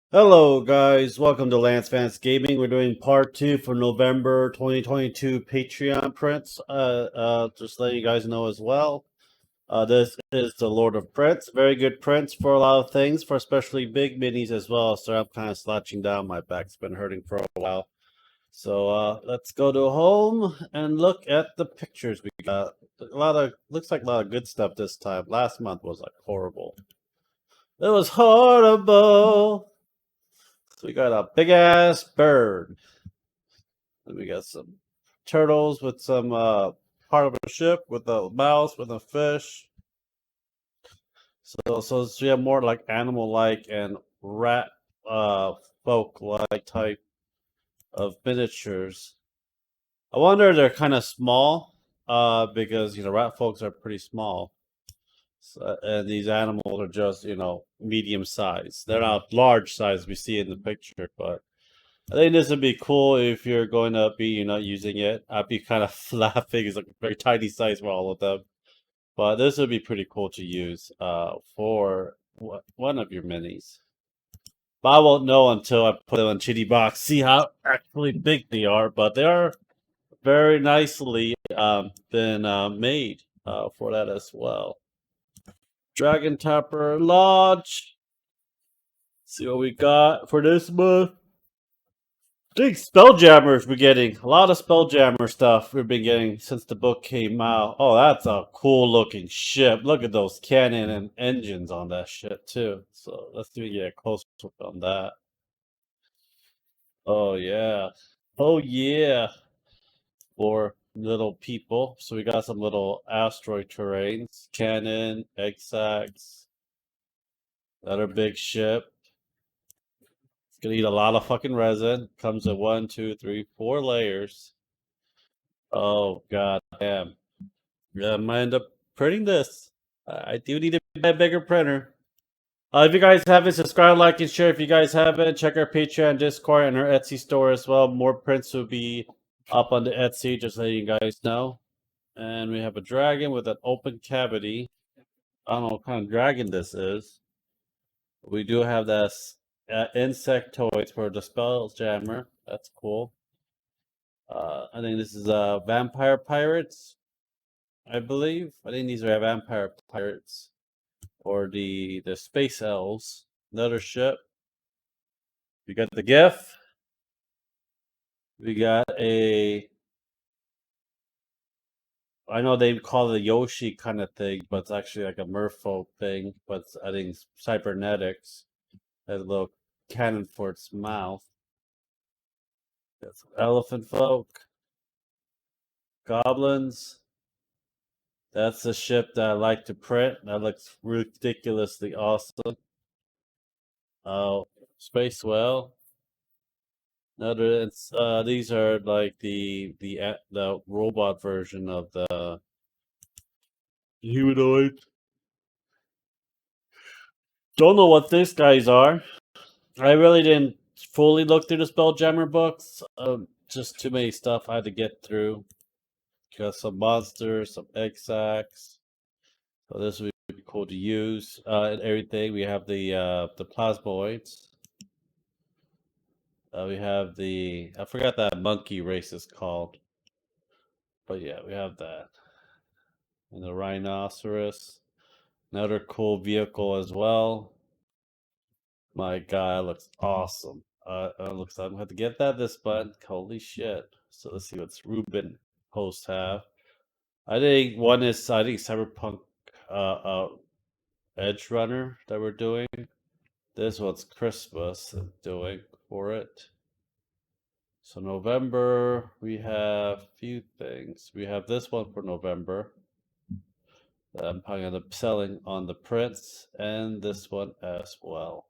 Hello, guys. Welcome to Lance Vance Gaming. We're doing part two for November 2022 Patreon prints. Just letting you guys know as well. This is the Lord of Prints. Very good prints for a lot of things, for especially big minis as well. So I'm kind of slouching down. My back's been hurting for a while. So let's go to home and look at the pictures we got. Looks like a lot of good stuff this time. Last month was like horrible. It was horrible. So we got a big ass bird. Then we got some turtles with some part of a ship with a mouse with a fish. So we have more like animal like and rat folk like type of miniatures. I wonder they're kind of small because rat folks are pretty small. So, and these animals are just medium size. They're not large size we see in the picture, but I think this would be cool if you're going to be, using it. I'd be kind of laughing. It's like a very tiny size for all of them. But this would be pretty cool to use for one of your minis. But I won't know until I put them in Chitty Box, see how actually big they are. But they are very nicely been made for that as well. Dragon Tapper Lodge. See what we got for this month. Big Spelljammers we're getting. A lot of Spelljammer stuff we've been getting since the book came out. Oh, that's a cool looking ship. Look at those cannon and engines on that shit too. So let's do get a close look on that. Oh yeah. Oh yeah. For little people. So we got some little asteroid terrains. Cannon, egg sacs. Another big ship. It's gonna eat a lot of fucking resin. Comes in 1, 2, 3, 4 layers. Oh god damn. Yeah, I might end up printing this. I do need to buy a bigger printer. If you guys haven't, subscribe, like, and share. If you guys haven't, check our Patreon, Discord, and our Etsy store as well. More prints will be up on the Etsy, just letting you guys know. And we have a dragon with an open cavity. I don't know what kind of dragon this is. We do have this insect toys for the Spelljammer. That's cool. I think this is Vampire Pirates, I believe. I think these are Vampire Pirates. Or the space elves. Another ship. We got the GIF. We got a. I know they call it a Yoshi kind of thing, but it's actually like a merfolk thing. But I think it's cybernetics. Has a little cannon for its mouth. Got some elephant folk. Goblins. That's the ship that I like to print. That looks ridiculously awesome. Oh, Space Whale. Another, these are like the robot version of the humanoid. Don't know what these guys are. I really didn't fully look through the Spelljammer books. Just too many stuff I had to get through. Got some monsters, some egg sacs. So this would be cool to use. And everything. We have the plasmoids. We have I forgot that monkey race is called. But yeah, we have that. And the rhinoceros. Another cool vehicle as well. My God, looks awesome. Looks like I'm gonna have to get that this month. Holy shit. So let's see what's Ruben hosts have. I think Cyberpunk Edge Runner that we're doing. This one's Christmas doing for it. So November, we have a few things. We have this one for November. I'm probably gonna be selling on the prints and this one as well.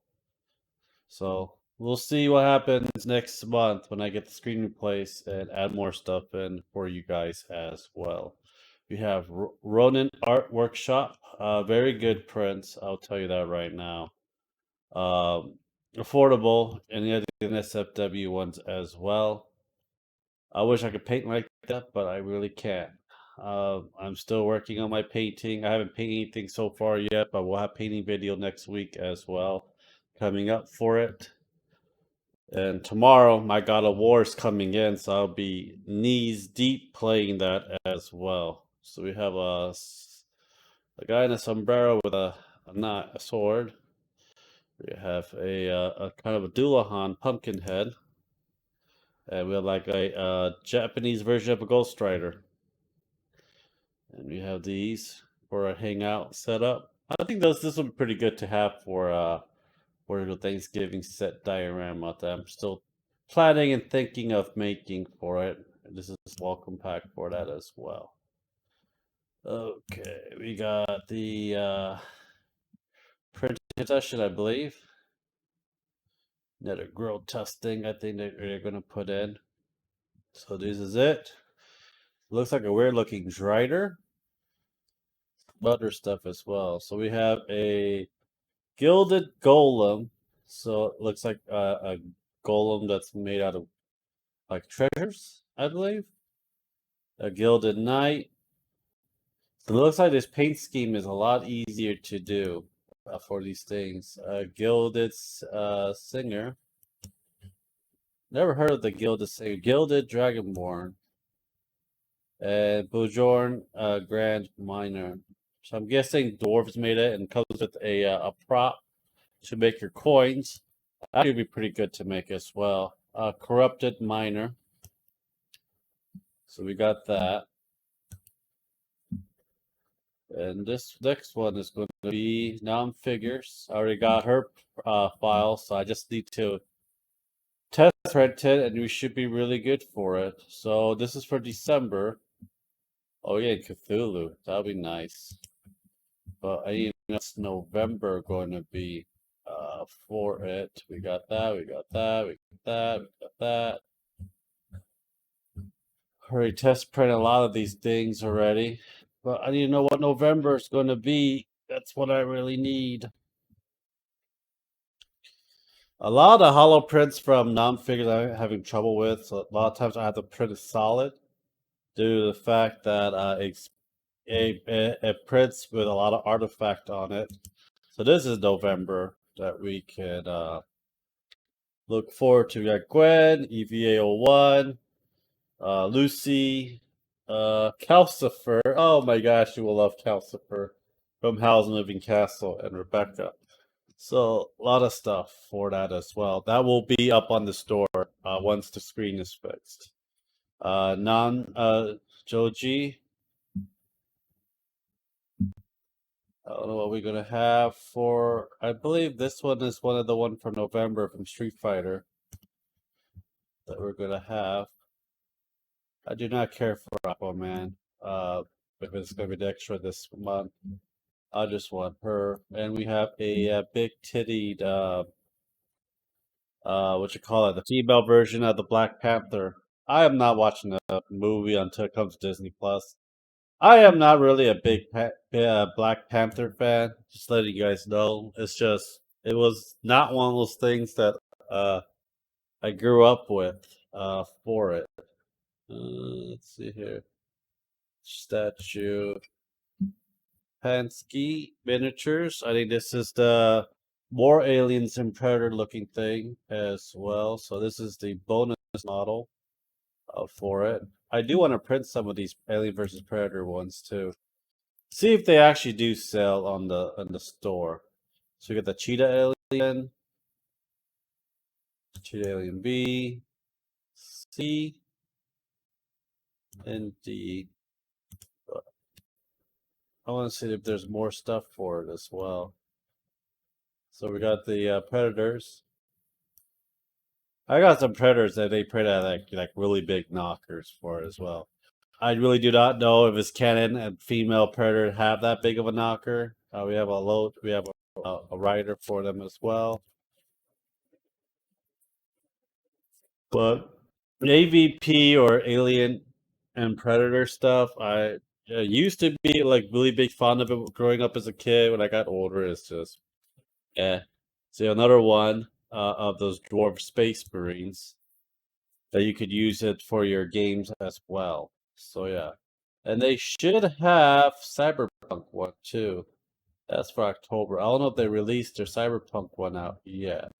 So we'll see what happens next month when I get the screen replaced and add more stuff in for you guys as well. We have Ronin Art Workshop. Very good prints. I'll tell you that right now. Affordable, and the other SFW ones as well. I wish I could paint like that, but I really can't. I'm still working on my painting. I haven't painted anything so far yet, but we'll have painting video next week as well coming up for it. And tomorrow, my God of War is coming in, so I'll be knees deep playing that as well. So we have a guy in a sombrero with a sword. We have a kind of a Doulahan pumpkin head. And we have like a Japanese version of a Ghost Rider. And we have these for a hangout setup. I think this would be pretty good to have for the Thanksgiving set diorama that I'm still planning and thinking of making for it. This is a welcome pack for that as well. Okay, we got the printed session, I believe. Another grill testing, I think they're gonna put in. So this is it. Looks like a weird looking Drider. Other stuff as well. So we have a gilded golem. So it looks like a golem that's made out of like treasures, I believe. A gilded knight. So it looks like this paint scheme is a lot easier to do for these things. A gilded singer. Never heard of the gilded singer. Gilded dragonborn. And Bujorn Grand Miner. So I'm guessing dwarves made it and comes with a prop to make your coins. That would be pretty good to make as well. Corrupted Miner. So we got that. And this next one is going to be non-figures. I already got her file, so I just need to test print it, and we should be really good for it. So this is for December. Oh yeah, Cthulhu. That'll be nice. But I need it's November going to be for it. We got that, we got that, we got that, we got that. Already test print a lot of these things already. But I need to know what November is going to be. That's what I really need. A lot of the hollow prints from non-figures I'm having trouble with. So a lot of times I have to print it solid due to the fact that it prints with a lot of artifact on it. So this is November that we can look forward to. We got Gwen, EVA01, Lucy, Calcifer. Oh my gosh, you will love Calcifer from Howl's Moving Castle, and Rebecca. So a lot of stuff for that as well. That will be up on the store once the screen is fixed. Joji. I don't know what we're gonna have for. I believe this one is one of the one from November from Street Fighter that we're gonna have. I do not care for Aquaman. If it's gonna be the extra this month, I just want her. And we have a big tittied what you call it, the female version of the Black Panther. I am not watching the movie until it comes to Disney Plus. I am not really a big Black Panther fan. Just letting you guys know. It's just it was not one of those things that I grew up with for it. Let's see here. Statue. Pansky miniatures. I think this is the more aliens and predator looking thing as well. So this is the bonus model for it. I do want to print some of these alien versus predator ones too. See if they actually do sell on the store. So we got the cheetah alien, cheetah alien B, C, and D. I want to see if there's more stuff for it as well. So we got the predators. I got some predators that they print at like really big knockers for it as well. I really do not know if it's canon and female predator have that big of a knocker. We have a rider for them as well. But AVP or Alien and Predator stuff, I used to be like really big fan of it growing up as a kid. When I got older, it's just yeah. So another one of those dwarf space marines that you could use it for your games as well. So yeah, and they should have Cyberpunk one too. That's for October. I don't know if they released their Cyberpunk one out yet.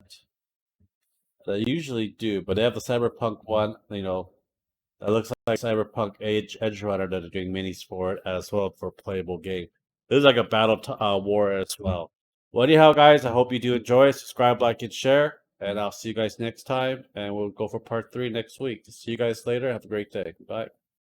They usually do, but they have the Cyberpunk one, that looks like Cyberpunk Edge Runner that are doing minis for it as well for a playable game. This is like a battle war as well. Well, anyhow, guys, I hope you do enjoy. Subscribe, like, and share. And I'll see you guys next time. And we'll go for part 3 next week. See you guys later. Have a great day. Bye.